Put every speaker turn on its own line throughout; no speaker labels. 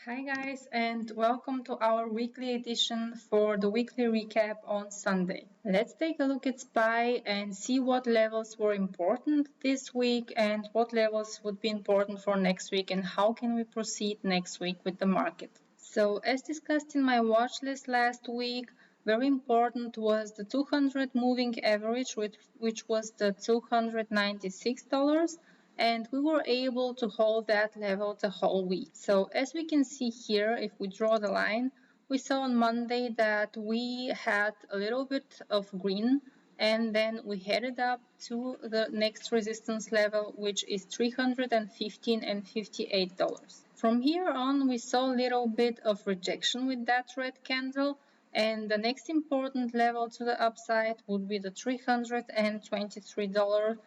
Hi guys, and welcome to our weekly edition for the weekly recap on Sunday. Let's take a look at SPY and see what levels were important this week and what levels would be important for next week and how can we proceed next week with the market. So as discussed in my watch list last week, very important was the 200 moving average, which was the $296, and we were able to hold that level the whole week. So as we can see here, if we draw the line, we saw on Monday that we had a little bit of green and then we headed up to the next resistance level, which is $315 and $58. From here on, we saw a little bit of rejection with that red candle, and the next important level to the upside would be the $323,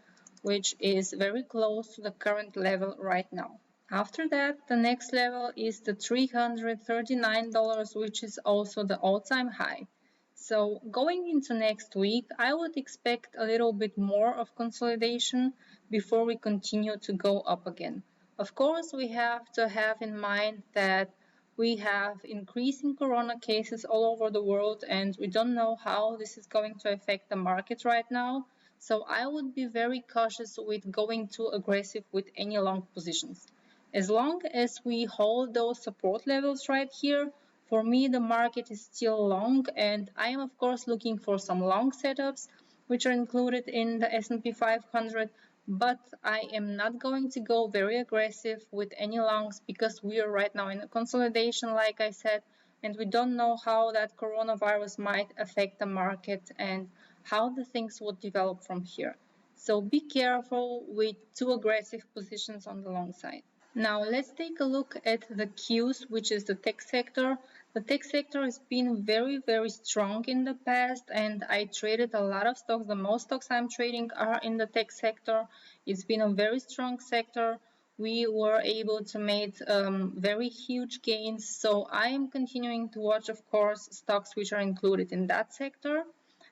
which is very close to the current level right now. After that, the next level is the $339, which is also the all-time high. So going into next week, I would expect a little bit more of consolidation before we continue to go up again. Of course, we have to have in mind that we have increasing corona cases all over the world and we don't know how this is going to affect the market right now. So I would be very cautious with going too aggressive with any long positions. As long as we hold those support levels right here, for me the market is still long and I am of course looking for some long setups which are included in the S&P 500, but I am not going to go very aggressive with any longs because we are right now in a consolidation, like I said, and we don't know how that coronavirus might affect the market and how the things will develop from here. So be careful with too aggressive positions on the long side. Now let's take a look at the Qs, which is the tech sector. The tech sector has been very strong in the past and I traded a lot of stocks. The most stocks I'm trading are in the tech sector. It's been a very strong sector. We were able to make very huge gains. So I am continuing to watch, of course, stocks which are included in that sector.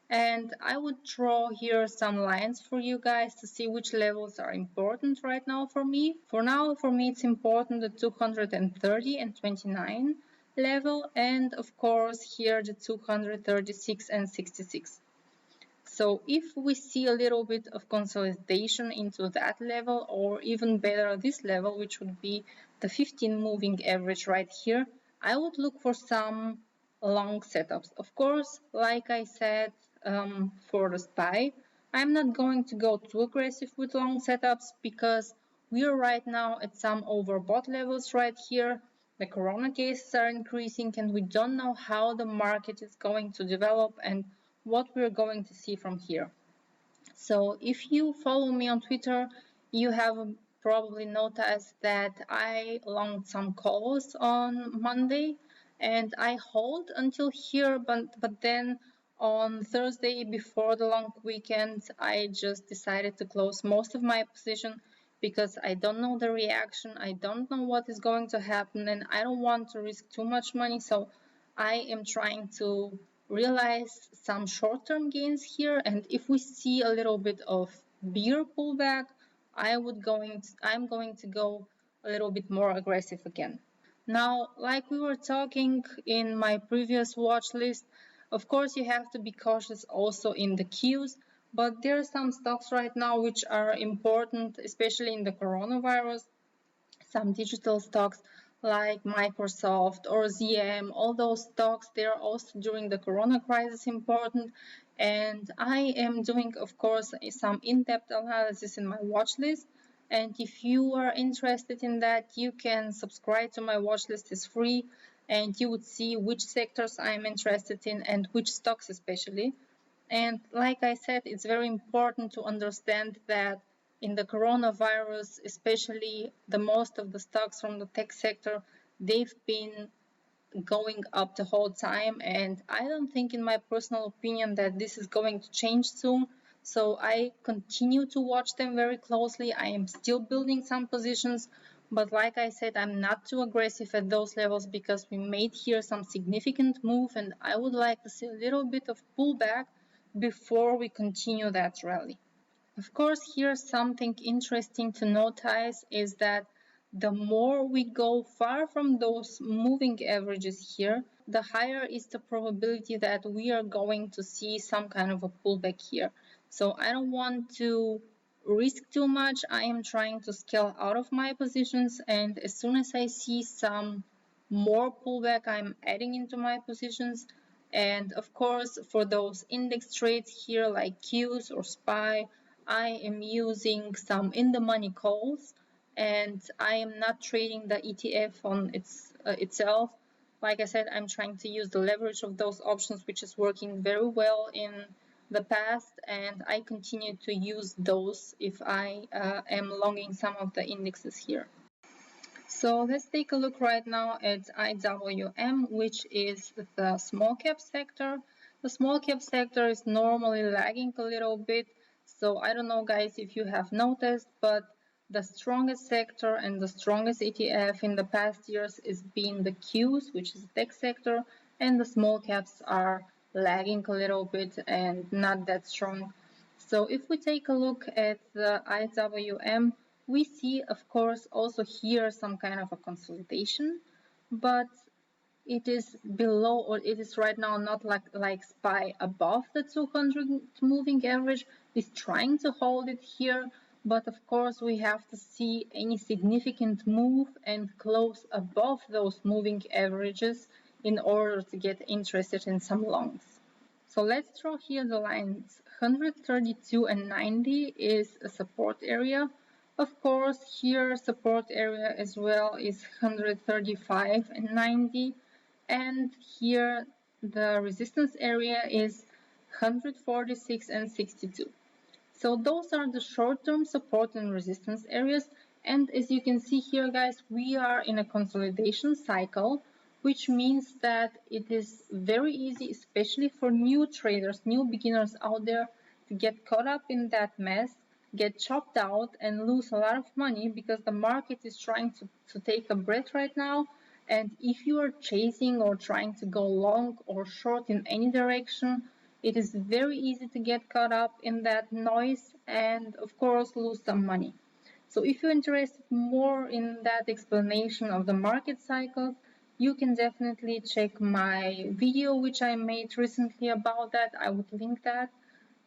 And I would draw here some lines for you guys to see which levels are important right now for me. For now, for me, it's important the 230 and 29 level, and of course here the 236 and 66. So if we see a little bit of consolidation into that level, or even better this level, which would be the 15 moving average right here, I would look for some long setups. Of course, like I said, for the SPY, I'm not going to go too aggressive with long setups because we are right now at some overbought levels right here. The corona cases are increasing and we don't know how the market is going to develop and what we're going to see from here. So if you follow me on Twitter, you have probably noticed that I longed some calls on Monday and I hold until here, but then on Thursday before the long weekend, I just decided to close most of my position because I don't know the reaction, I don't know what is going to happen, and I don't want to risk too much money. So I am trying to realize some short-term gains here, and if we see a little bit of bigger pullback, I'm going to go a little bit more aggressive again. Now, like we were talking in my previous watch list, of course you have to be cautious also in the Qs, but there are some stocks right now which are important, especially in the coronavirus. Some digital stocks like Microsoft or ZM, all those stocks, they're also during the corona crisis important. And I am doing, of course, some in-depth analysis in my watch list. And if you are interested in that, you can subscribe to my watch list. It's free and you would see which sectors I'm interested in and which stocks especially. And like I said, it's very important to understand that in the coronavirus, especially the most of the stocks from the tech sector, they've been going up the whole time. And I don't think, in my personal opinion, that this is going to change soon. So I continue to watch them very closely. I am still building some positions. But like I said, I'm not too aggressive at those levels because we made here some significant move. And I would like to see a little bit of pullback before we continue that rally. Of course, here something interesting to notice is that the more we go far from those moving averages here, the higher is the probability that we are going to see some kind of a pullback here. So I don't want to risk too much. I am trying to scale out of my positions, and as soon as I see some more pullback, I'm adding into my positions. And of course, for those index trades here like Qs or SPY, I am using some in the money calls, and I am not trading the ETF on itself. Like I said, I'm trying to use the leverage of those options, which is working very well in the past, and I continue to use those if I am longing some of the indexes here. So let's take a look right now at IWM, which is the small cap sector. The small cap sector is normally lagging a little bit. So I don't know, guys, if you have noticed, but the strongest sector and the strongest ETF in the past years is being the Qs, which is the tech sector, and the small caps are lagging a little bit and not that strong. So if we take a look at the IWM, we see, of course, also here some kind of a consolidation, but it is below, or it is right now not like SPY above the 200 moving average. It's trying to hold it here, but of course we have to see any significant move and close above those moving averages in order to get interested in some longs. So let's draw here the lines. 132 and 90 is a support area. Of course, here support area as well is 135 and 90. And here the resistance area is 146 and 62. So those are the short-term support and resistance areas. And as you can see here, guys, we are in a consolidation cycle, which means that it is very easy, especially for new traders, new beginners out there, to get caught up in that mess, get chopped out, and lose a lot of money because the market is trying to take a breath right now. And if you are chasing or trying to go long or short in any direction, it is very easy to get caught up in that noise and, of course, lose some money. So if you're interested more in that explanation of the market cycles, you can definitely check my video which I made recently about that. I would link that,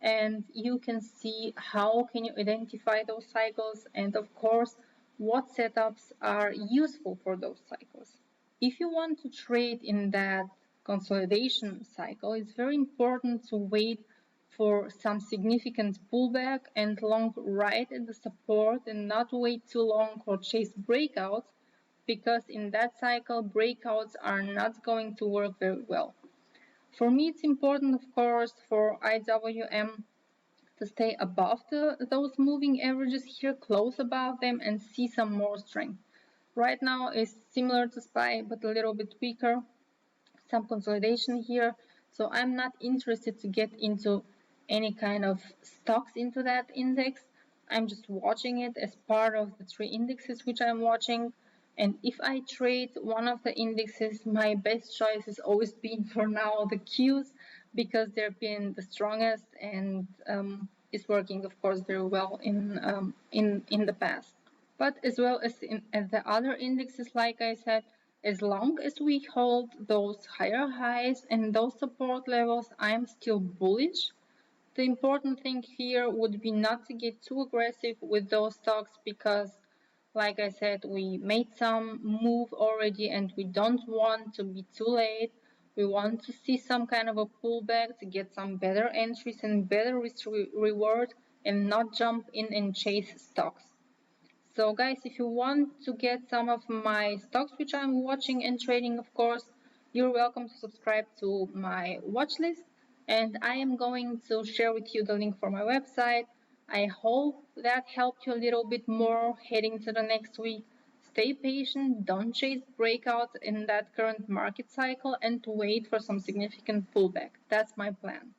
and you can see how can you identify those cycles and, of course, what setups are useful for those cycles. If you want to trade in that consolidation cycle, it's very important to wait for some significant pullback and long right at the support and not wait too long or chase breakouts, because in that cycle breakouts are not going to work very well. For me, it's important, of course, for IWM to stay above those moving averages here, close above them, and see some more strength. Right now is similar to SPY, but a little bit weaker. Some consolidation here. So I'm not interested to get into any kind of stocks into that index. I'm just watching it as part of the three indexes which I'm watching. And if I trade one of the indexes, my best choice has always been for now the Qs, because they've been the strongest and is working, of course, very well in the past. But as well as in the other indexes, like I said, as long as we hold those higher highs and those support levels, I am still bullish. The important thing here would be not to get too aggressive with those stocks because, like I said, we made some move already and we don't want to be too late. We want to see some kind of a pullback to get some better entries and better risk reward, and not jump in and chase stocks. So guys, if you want to get some of my stocks which I'm watching and trading, of course, you're welcome to subscribe to my watch list, and I am going to share with you the link for my website. I hope that helped you a little bit more heading to the next week. Stay patient, don't chase breakouts in that current market cycle, and to wait for some significant pullback. That's my plan.